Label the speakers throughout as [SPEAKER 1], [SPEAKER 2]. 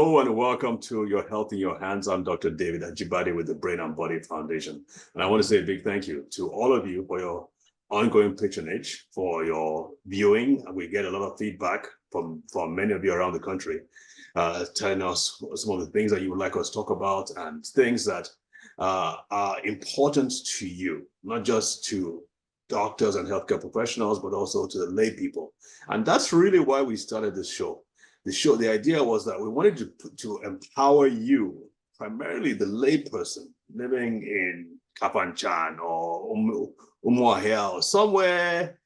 [SPEAKER 1] Hello and welcome to Your Health in Your Hands. I'm Dr. David Ajibade with the Brain and Body Foundation. And I want to say a big thank you to all of you for your ongoing patronage, for your viewing. We get a lot of feedback from many of you around the country, telling us some of the things that you would like us to talk about and things that are important to you, not just to doctors and healthcare professionals, but also to the lay people. And that's really why we started this show. The idea was that we wanted to empower you, primarily the lay person living in Kafanchan or Umuahia or somewhere,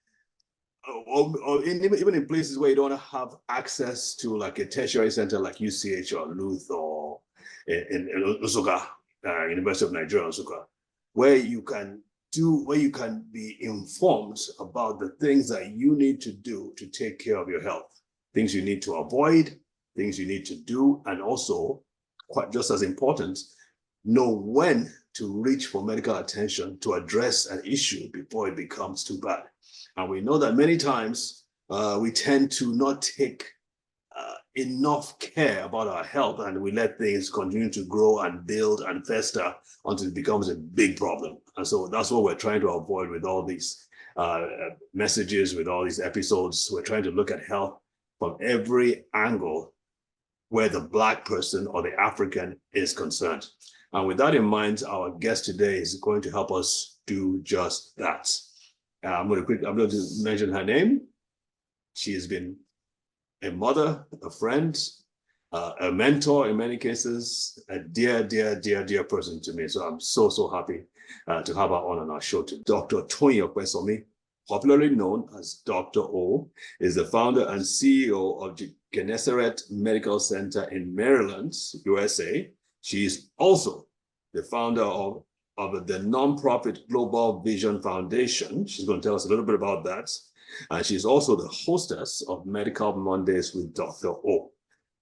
[SPEAKER 1] or even in places where you don't have access to like a tertiary center like UCH or Luth or in Nsukka, University of Nigeria, Nsukka, where you can be informed about the things that you need to do to take care of your health. Things you need to avoid, things you need to do, and also, quite just as important, know when to reach for medical attention to address an issue before it becomes too bad. And we know that many times we tend to not take enough care about our health, and we let things continue to grow and build and fester until it becomes a big problem. And so that's what we're trying to avoid with all these messages, with all these episodes. We're trying to look at health from every angle where the Black person or the African is concerned. And with that in mind, our guest today is going to help us do just that. I'm going to mention her name. She has been a mother, a friend, a mentor in many cases, a dear, dear, dear, dear person to me. So I'm so happy to have her on our show today. Dr. Toyin Okpesomi, popularly known as Dr. O, is the founder and CEO of Gennesaret Medical Center in Maryland, USA. She is also the founder of the nonprofit Global Vision Foundation. She's going to tell us a little bit about that. And she's also the hostess of Medical Mondays with Dr. O.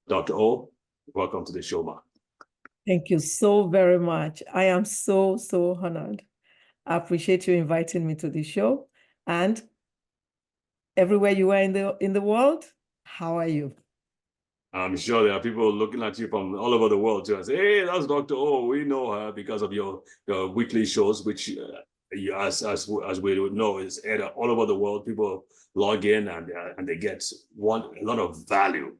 [SPEAKER 1] Dr. O, welcome to the show, ma.
[SPEAKER 2] Thank you so very much. I am so honored. I appreciate you inviting me to the show. And everywhere you are in the world, how are you?
[SPEAKER 1] I'm sure there are people looking at you from all over the world too and say, hey, that's Dr. O. We know her because of your weekly shows, which as we would know is aired all over the world. People log in and they get a lot of value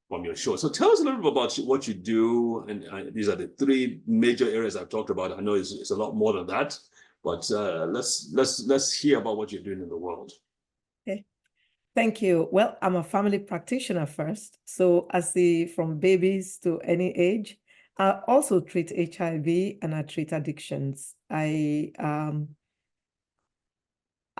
[SPEAKER 1] from your show. So tell us a little bit about what you do. And these are the three major areas I've talked about. I know it's a lot more than that. But let's hear about what you're doing in the world.
[SPEAKER 2] Okay, thank you. Well, I'm a family practitioner first. So from babies to any age, I also treat HIV and I treat addictions. I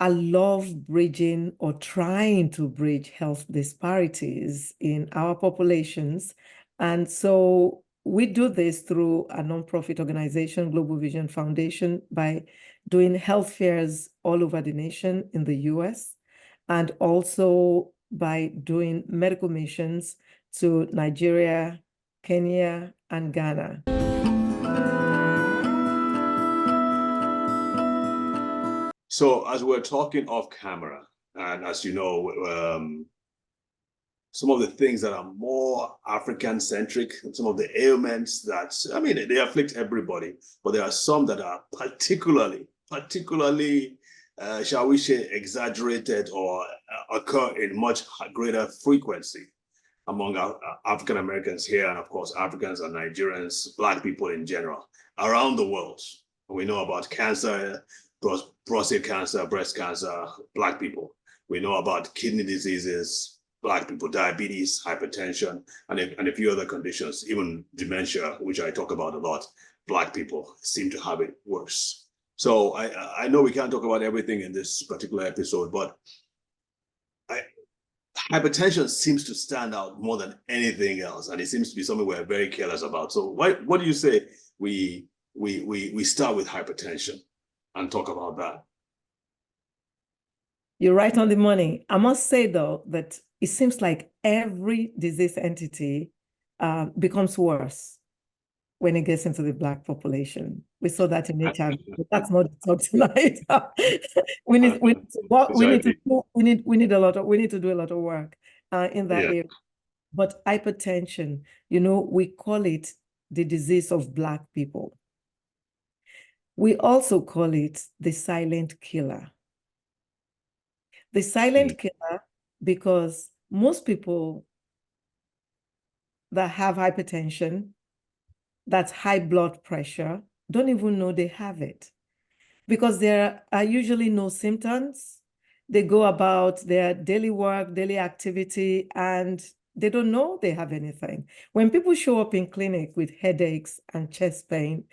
[SPEAKER 2] love bridging or trying to bridge health disparities in our populations. And so we do this through a nonprofit organization, Global Vision Foundation, by doing health fairs all over the nation in the US, and also by doing medical missions to Nigeria, Kenya, and Ghana.
[SPEAKER 1] So as we're talking off camera, and as you know, some of the things that are more African-centric, some of the ailments that, I mean, they afflict everybody, but there are some that are particularly, shall we say, exaggerated or occur in much greater frequency among African Americans here, and of course, Africans and Nigerians, Black people in general, around the world. We know about cancer, prostate cancer, breast cancer, Black people. We know about kidney diseases, Black people, diabetes, hypertension, and a few other conditions, even dementia, which I talk about a lot. Black people seem to have it worse. So I know we can't talk about everything in this particular episode, but hypertension seems to stand out more than anything else, and it seems to be something we're very careless about. So what do you say we start with hypertension and talk about that?
[SPEAKER 2] You're right on the money. I must say, though, that it seems like every disease entity becomes worse when it gets into the Black population. We saw that in HIV, but that's not the talk tonight. we need to do a lot of work in that area. But hypertension, we call it the disease of Black people. We also call it the silent killer. The silent killer, because most people that have hypertension, that's high blood pressure, don't even know they have it, because there are usually no symptoms. They go about their daily work, daily activity, and they don't know they have anything. When people show up in clinic with headaches and chest pain,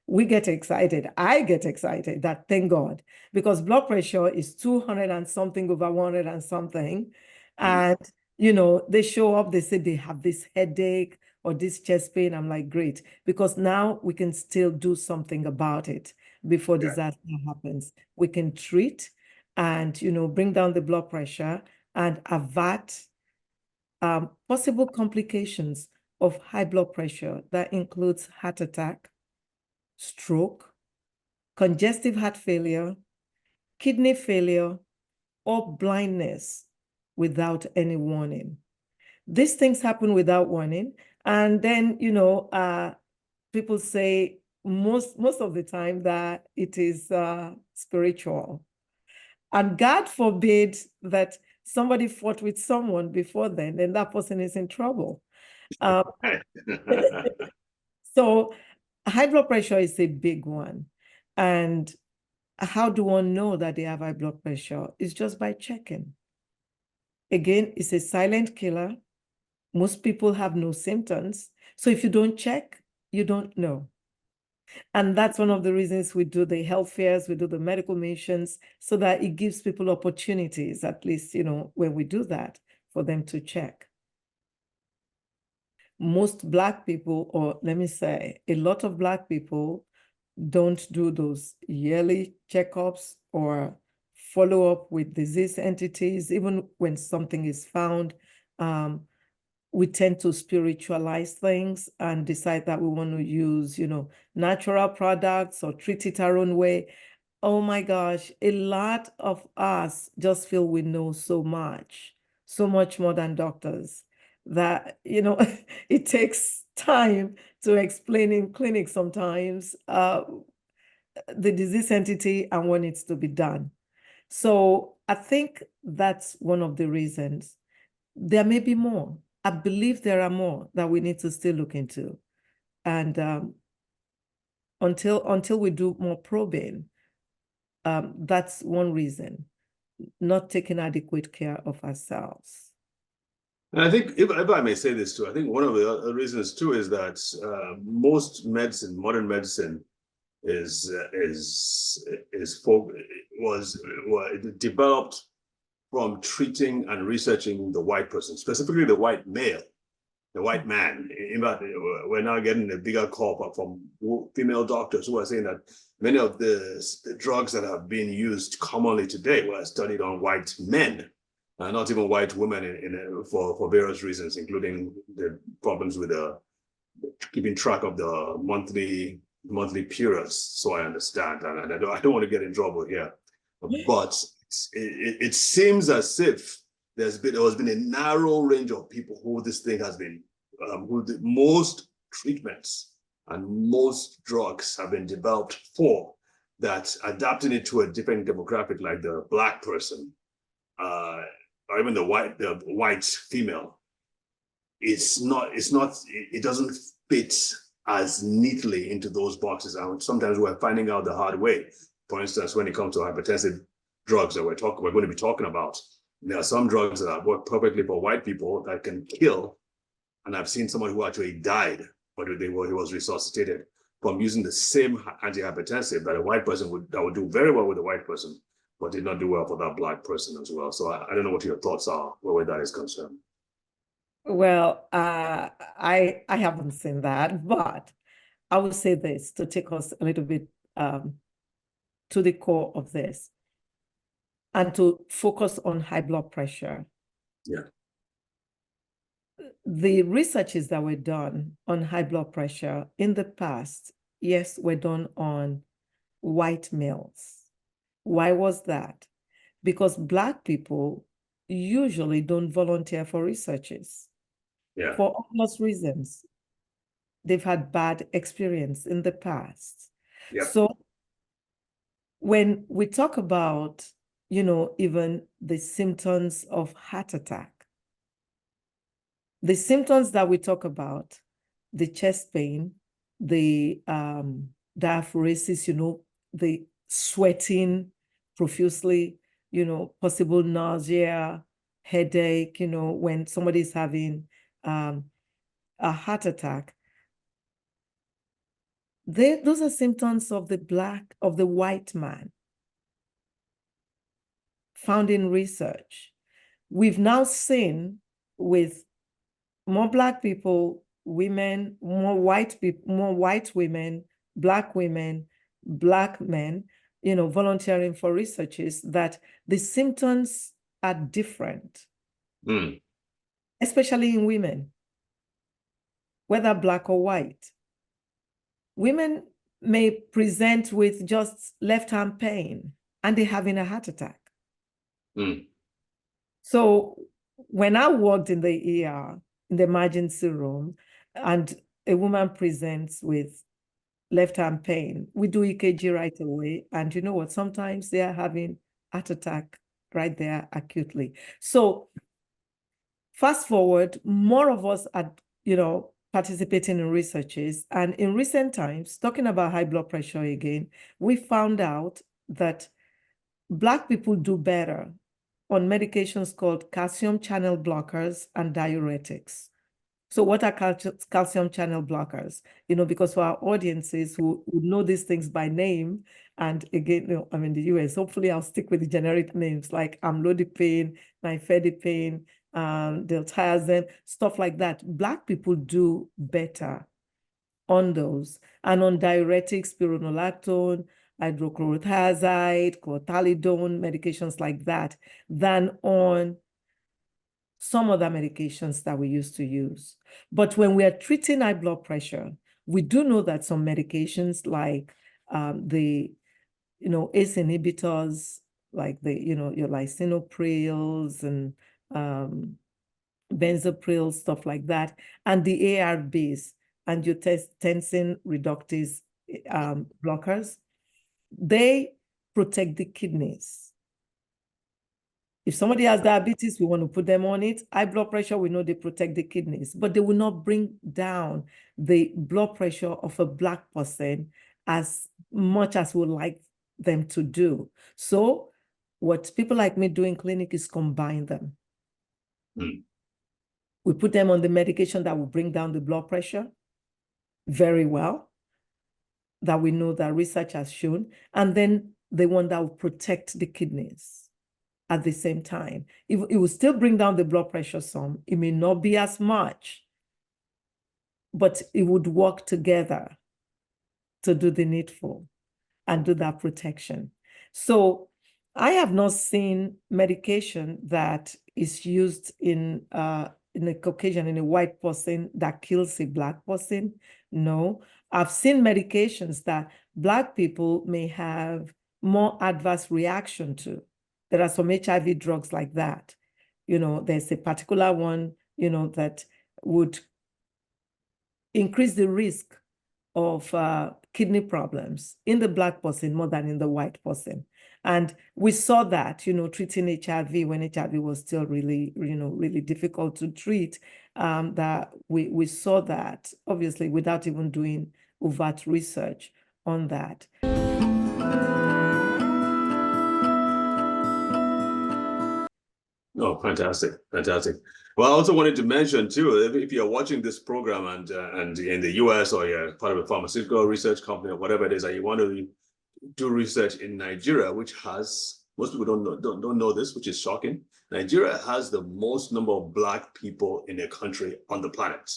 [SPEAKER 2] we get excited. I get excited that thank God, because blood pressure is 200 and something over 100 and something. And, they show up, they say they have this headache or this chest pain. I'm like, great, because now we can still do something about it before disaster happens. We can treat and, bring down the blood pressure and avert possible complications of high blood pressure. That includes heart attack, stroke, congestive heart failure, kidney failure, or blindness without any warning. These things happen without warning. And then, people say most of the time that it is spiritual. And God forbid that somebody fought with someone before then that person is in trouble. So high blood pressure is a big one. And how do one know that they have high blood pressure? It's just by checking. Again, it's a silent killer. Most people have no symptoms. So if you don't check, you don't know. And that's one of the reasons we do the health fairs, we do the medical missions, so that it gives people opportunities, at least, when we do that, for them to check. Most Black people, or let me say, a lot of Black people don't do those yearly checkups or follow up with disease entities, even when something is found. We tend to spiritualize things and decide that we want to use, natural products or treat it our own way. Oh my gosh, a lot of us just feel we know so much more than doctors, that, it takes time to explain in clinic sometimes the disease entity and what needs to be done. So I think that's one of the reasons. There may be more. I believe there are more that we need to still look into. And until we do more probing, that's one reason, not taking adequate care of ourselves.
[SPEAKER 1] And I think, if I may say this too, I think one of the other reasons too is that most medicine, modern medicine, was developed from treating and researching the white person, specifically the white male, the white man. In fact, we're now getting a bigger call from female doctors who are saying that many of the drugs that have been used commonly today were studied on white men, not even white women, for various reasons, including the problems with keeping track of the monthly periods. So I understand, and I don't want to get in trouble here, but it seems as if there has been a narrow range of people who this thing has been, who most treatments and most drugs have been developed for, that adapting it to a different demographic like the Black person, or even the white female, it doesn't fit as neatly into those boxes. And sometimes we're finding out the hard way. For instance, when it comes to hypertensive drugs that we're going to be talking about, there are some drugs that work perfectly for white people that can kill. And I've seen someone who actually died, but he was resuscitated from using the same antihypertensive that a white person would do very well with a white person, but did not do well for that Black person as well. So I don't know what your thoughts are where that is concerned.
[SPEAKER 2] Well, I haven't seen that, but I will say this to take us a little bit to the core of this and to focus on high blood pressure.
[SPEAKER 1] Yeah.
[SPEAKER 2] The researches that were done on high blood pressure in the past, yes, were done on white males. Why was that? Because Black people usually don't volunteer for researches.
[SPEAKER 1] Yeah.
[SPEAKER 2] for obvious reasons. They've had bad experience in the past.
[SPEAKER 1] Yep.
[SPEAKER 2] So when we talk about, even the symptoms of heart attack, the symptoms that we talk about, the chest pain, the diaphoresis, the sweating profusely, possible nausea, headache, when somebody's having a heart attack, those are symptoms of the white man found in research. We've now seen with more Black people, women, more white people, more white women, Black women, Black men, volunteering for researches, that the symptoms are different, especially in women, whether Black or white. Women may present with just left-hand pain and they're having a heart attack. So when I worked in the ER, in the emergency room, and a woman presents with left-hand pain, we do EKG right away. And you know what? Sometimes they are having heart attack right there acutely. So fast forward, more of us are, participating in researches. And in recent times, talking about high blood pressure again, we found out that Black people do better on medications called calcium channel blockers and diuretics. So what are calcium channel blockers? Because for our audiences who know these things by name, and again, I'm in the US, hopefully I'll stick with the generic names like amlodipine, nifedipine, diltiazem, stuff like that. Black people do better on those. And on diuretics, spironolactone, hydrochlorothiazide, chlorthalidone, medications like that, than on some other medications that we used to use. But when we are treating high blood pressure, we do know that some medications like the, ACE inhibitors, like your lisinoprils and benzopril, stuff like that, and the ARBs, angiotensin reductase blockers, they protect the kidneys. If somebody has diabetes, we want to put them on it. High blood pressure, we know they protect the kidneys, but they will not bring down the blood pressure of a Black person as much as we would like them to do. So what people like me do in clinic is combine them. We put them on the medication that will bring down the blood pressure very well, that we know that research has shown, and then the one that will protect the kidneys at the same time. It will still bring down the blood pressure some. It may not be as much, but it would work together to do the needful and do that protection. So I have not seen medication that is used in a Caucasian, in a white person, that kills a Black person. No, I've seen medications that Black people may have more adverse reaction to. There are some HIV drugs like that. There's a particular one, that would increase the risk of kidney problems in the Black person more than in the white person. And we saw that, treating HIV when HIV was still really, really difficult to treat, that we saw that, obviously, without even doing overt research on that.
[SPEAKER 1] Oh, fantastic, fantastic. Well, I also wanted to mention too, if you're watching this program and in the US, or you're part of a pharmaceutical research company or whatever it is, and you want to do research in Nigeria, which has, most people don't know this, which is shocking. Nigeria has the most number of Black people in a country on the planet.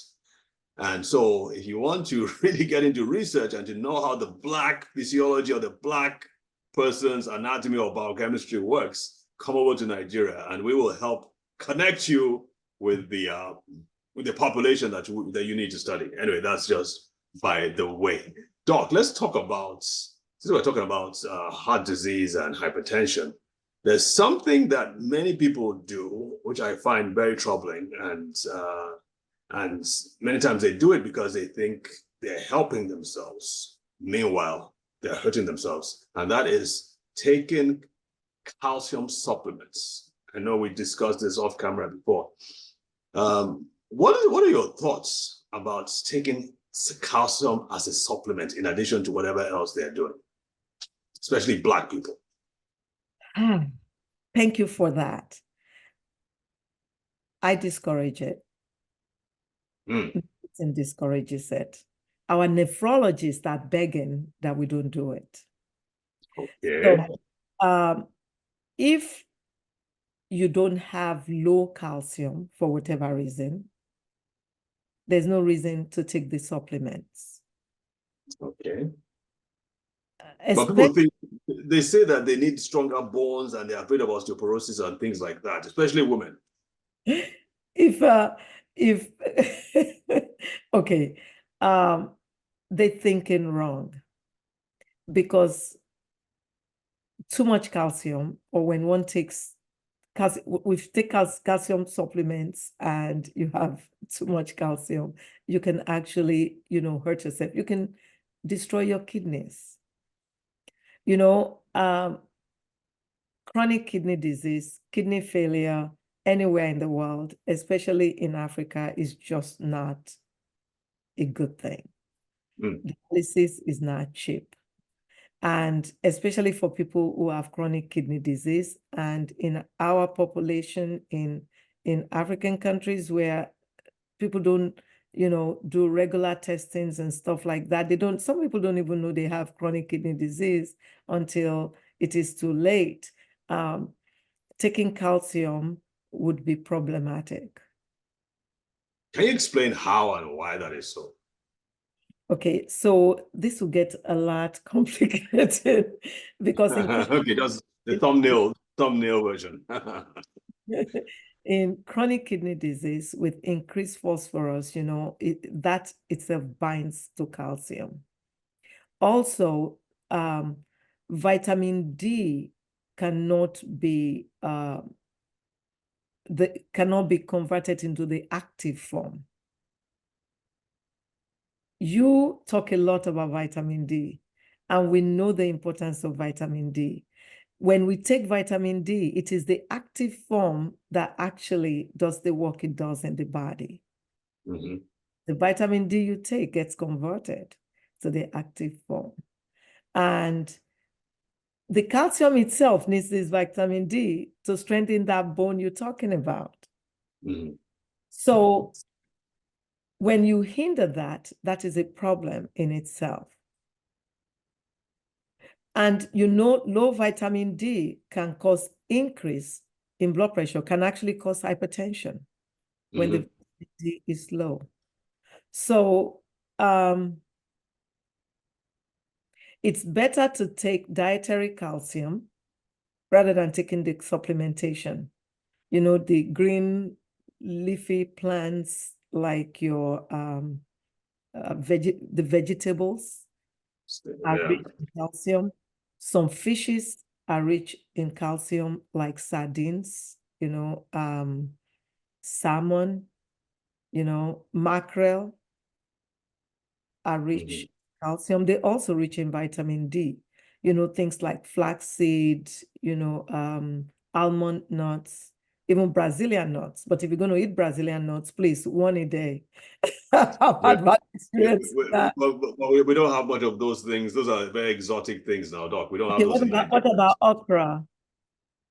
[SPEAKER 1] And so if you want to really get into research and to know how the Black physiology or the Black person's anatomy or biochemistry works, come over to Nigeria and we will help connect you with the population that you need to study. Anyway, that's just by the way. Doc, let's talk about, since we're talking about heart disease and hypertension, there's something that many people do, which I find very troubling, and And many times they do it because they think they're helping themselves. Meanwhile, they're hurting themselves. And that is taking calcium supplements. I know we discussed this off camera before. What are your thoughts about taking calcium as a supplement in addition to whatever else they're doing, especially Black people?
[SPEAKER 2] Thank you for that. I discourage it. And discourages it. Our nephrologists are begging that we don't do it.
[SPEAKER 1] Okay.
[SPEAKER 2] So, if you don't have low calcium for whatever reason, there's no reason to take the supplements.
[SPEAKER 1] Okay. But people think, they say that they need stronger bones and they're afraid of osteoporosis and things like that, especially women.
[SPEAKER 2] Okay, they're thinking wrong, because too much calcium, or when one takes calcium supplements and you have too much calcium, you can actually, hurt yourself. You can destroy your kidneys. Chronic kidney disease, kidney failure, anywhere in the world, especially in Africa, is just not a good thing. Dialysis is not cheap. And especially for people who have chronic kidney disease, and in our population in African countries where people don't, do regular testings and stuff like that. Some people don't even know they have chronic kidney disease until it is too late. Taking calcium would be problematic.
[SPEAKER 1] Can you explain how and why that is so?
[SPEAKER 2] Okay, so this will get a lot complicated because
[SPEAKER 1] okay, that's the thumbnail version.
[SPEAKER 2] In chronic kidney disease with increased phosphorus, that itself binds to calcium. Also, vitamin D cannot be converted into the active form. You talk a lot about vitamin D, and we know the importance of vitamin D. When we take vitamin D, it is the active form that actually does the work it does in the body. The vitamin D you take gets converted to the active form. And the calcium itself needs this vitamin D to strengthen that bone you're talking about. So when you hinder that, that is a problem in itself. And low vitamin D can cause increase in blood pressure, can actually cause hypertension when the vitamin D is low. So it's better to take dietary calcium rather than taking the supplementation. The green leafy plants, like your the vegetables are rich in calcium. Some fishes are rich in calcium, like sardines, salmon, mackerel are rich in calcium. They're also rich in vitamin D. Things like flaxseed, almond nuts, even Brazilian nuts. But if you're going to eat Brazilian nuts, please, one a day. I've had bad experience with that.
[SPEAKER 1] We don't have much of those things. Those are very exotic things now, Doc. We don't have those.
[SPEAKER 2] What about okra?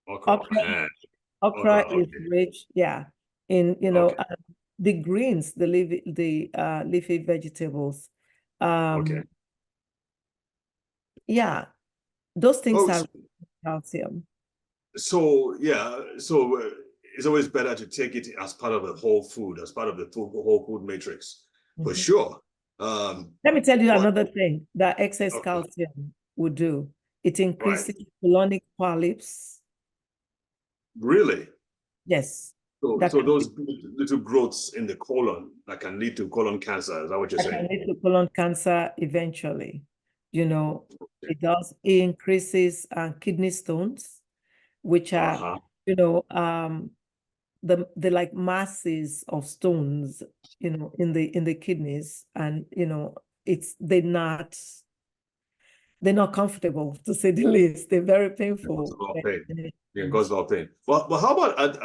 [SPEAKER 2] Okra is
[SPEAKER 1] okay.
[SPEAKER 2] rich, in the greens, the leafy vegetables. Yeah, those things are calcium.
[SPEAKER 1] So it's always better to take it as part of the whole food, as part of the whole food matrix, for sure.
[SPEAKER 2] Let me tell you another thing that excess calcium would do. It increases colonic polyps.
[SPEAKER 1] Really?
[SPEAKER 2] Yes.
[SPEAKER 1] So those little growths in the colon that can lead to colon cancer, is that what you're saying?
[SPEAKER 2] That can lead to colon cancer eventually. It does. It increases kidney stones, which are, the like masses of stones, in the kidneys, and they're not comfortable, to say the least. They're very painful.
[SPEAKER 1] Pain. Yeah, cause a lot of pain. But how about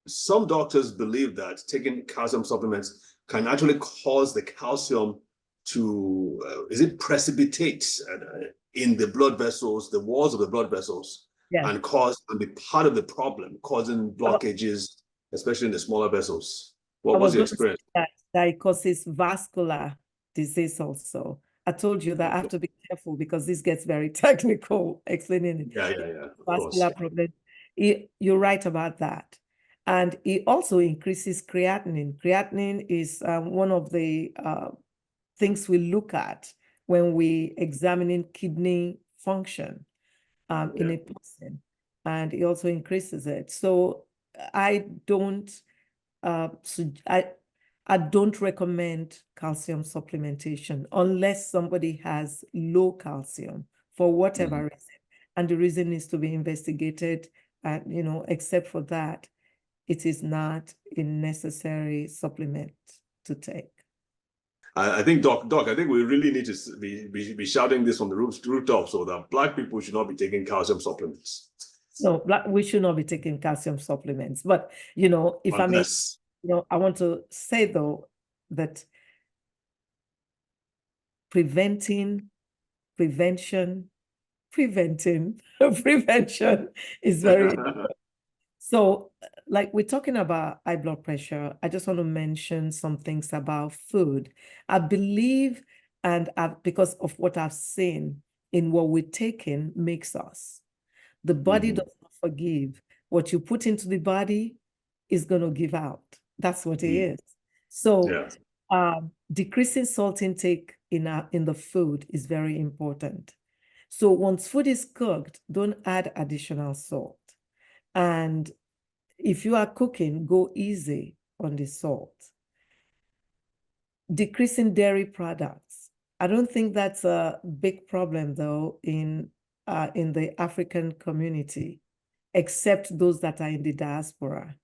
[SPEAKER 1] some doctors believe that taking calcium supplements can actually cause the calcium to is it precipitate in the blood vessels, the walls of the blood vessels,
[SPEAKER 2] Yeah.
[SPEAKER 1] and be part of the problem, causing blockages, especially in the smaller vessels. What
[SPEAKER 2] I
[SPEAKER 1] was
[SPEAKER 2] was
[SPEAKER 1] your
[SPEAKER 2] going to say
[SPEAKER 1] experience?
[SPEAKER 2] that it causes vascular disease also. I told you that I have to be careful because this gets very technical explaining it.
[SPEAKER 1] Yeah, of
[SPEAKER 2] Vascular
[SPEAKER 1] course.
[SPEAKER 2] problem. You're right about that. And it also increases creatinine. Creatinine is one of the things we look at when we examining kidney function in a person, and it also increases it. So I don't I don't recommend calcium supplementation unless somebody has low calcium for whatever reason, and the reason needs to be investigated. And except for that, it is not a necessary supplement to take.
[SPEAKER 1] I think, Doc, I think we really need to be shouting this from the rooftop, so that Black people should not be taking calcium supplements.
[SPEAKER 2] No, we should not be taking calcium supplements. But, if I may, I want to say, though, that preventing is very important. So, like we're talking about high blood pressure, I just want to mention some things about food. I believe, and because of what I've seen in what we're taking makes us. The body does not forgive. What you put into the body is going to give out. That's what it is. So decreasing salt intake in the food is very important. So once food is cooked, don't add additional salt. And if you are cooking, go easy on the salt. Decreasing dairy products. I don't think that's a big problem, though, in the African community, except those that are in the diaspora,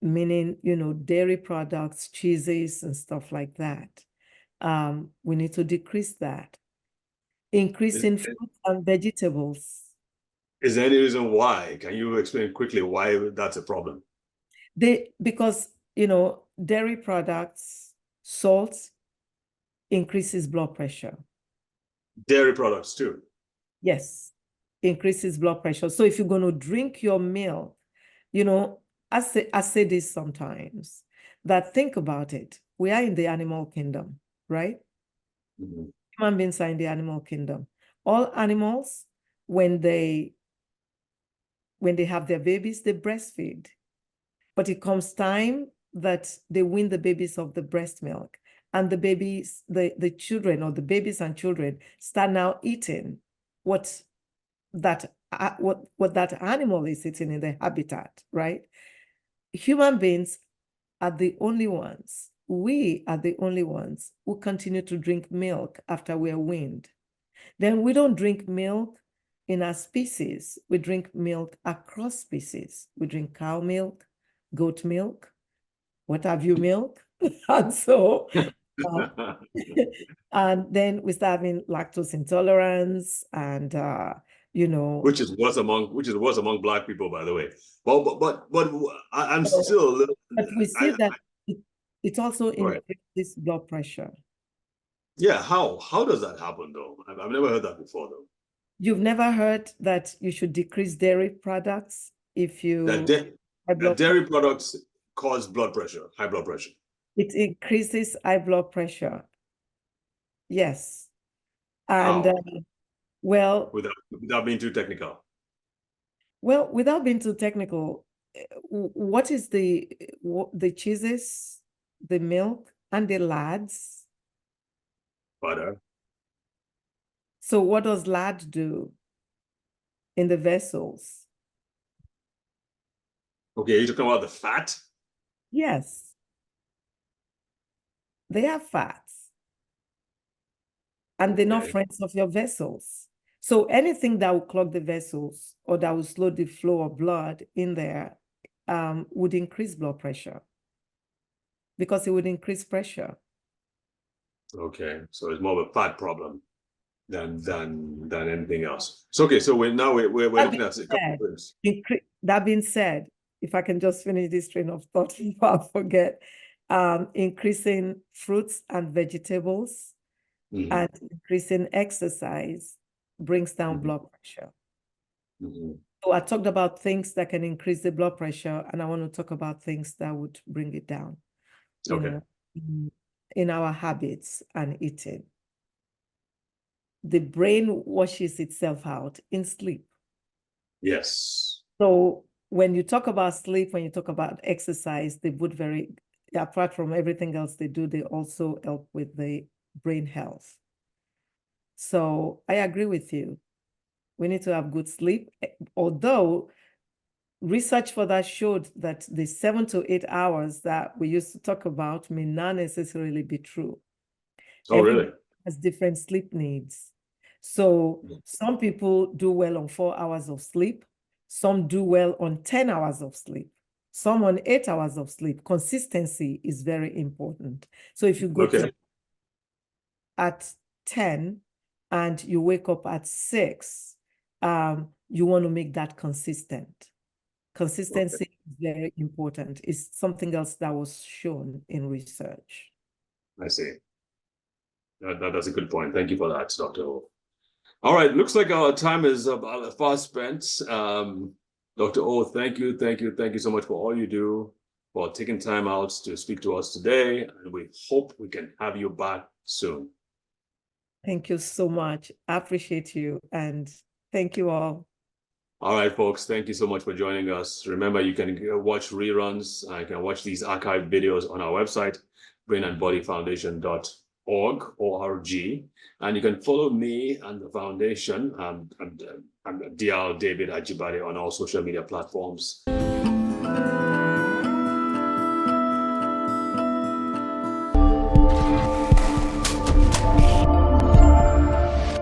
[SPEAKER 2] meaning, dairy products, cheeses, and stuff like that. We need to decrease that. Increasing fruits and vegetables.
[SPEAKER 1] Is there any reason why? Can you explain quickly why that's a problem?
[SPEAKER 2] Because, dairy products, salt increases blood pressure.
[SPEAKER 1] Dairy products too?
[SPEAKER 2] Yes, increases blood pressure. So if you're going to drink your milk, I say this sometimes, that think about it. We are in the animal kingdom, right? Human beings are in the animal kingdom. All animals, when they have their babies, they breastfeed. But it comes time that they wean the babies of the breast milk, and the babies, the children, or the babies and children, start now eating what that animal is eating in the habitat, right? Human beings are the only ones, we are the only ones who continue to drink milk after we're weaned. Then we don't drink milk in our species. We drink milk across species. We drink cow milk, goat milk, what have you milk. And so, and then we start having lactose intolerance, and
[SPEAKER 1] which is worse among Black people, by the way. But I'm still a little.
[SPEAKER 2] But we see that it also increases blood pressure.
[SPEAKER 1] Yeah, how does that happen though? I've never heard that before though.
[SPEAKER 2] You've never heard that you should decrease dairy products if you
[SPEAKER 1] that dairy products cause blood pressure, high blood pressure.
[SPEAKER 2] It increases high blood pressure. Yes. And well,
[SPEAKER 1] without being too technical.
[SPEAKER 2] Well, without being too technical, what is the cheeses, the milk, and the lads?
[SPEAKER 1] Butter.
[SPEAKER 2] So what does lard do in the vessels?
[SPEAKER 1] Okay, you're talking about the fat?
[SPEAKER 2] Yes. They have fats. And they're not friends of your vessels. So anything that will clog the vessels or that will slow the flow of blood in there would increase blood pressure because it would increase pressure.
[SPEAKER 1] Okay, so it's more of a fat problem than anything else. So okay, so we're looking at a couple of things.
[SPEAKER 2] That being said, if I can just finish this train of thought before I forget, increasing fruits and vegetables and increasing exercise brings down blood pressure. So I talked about things that can increase the blood pressure, and I want to talk about things that would bring it down, you know, in our habits and eating. The brain washes itself out in sleep.
[SPEAKER 1] Yes.
[SPEAKER 2] So when you talk about sleep, when you talk about exercise, they would apart from everything else they do, they also help with the brain health. So I agree with you. We need to have good sleep, although research for that showed that the 7 to 8 hours that we used to talk about may not necessarily be true.
[SPEAKER 1] Oh, really?
[SPEAKER 2] Has different sleep needs. So some people do well on 4 hours of sleep. Some do well on 10 hours of sleep. Some on 8 hours of sleep. Consistency is very important. So if you go to at 10 and you wake up at 6, you want to make that consistent. Consistency is very important. It's something else that was shown in research.
[SPEAKER 1] I see. That's a good point. Thank you for that, Dr. O. All right, looks like our time is fast spent. Dr. O, thank you so much for all you do, for taking time out to speak to us today, and we hope we can have you back soon.
[SPEAKER 2] Thank you so much. I appreciate you, and thank you all.
[SPEAKER 1] All right, folks, thank you so much for joining us. Remember, you can watch reruns. You can watch these archived videos on our website, brainandbodyfoundation.org, and you can follow me and the foundation. I'm Dr. David Ajibade on all social media platforms.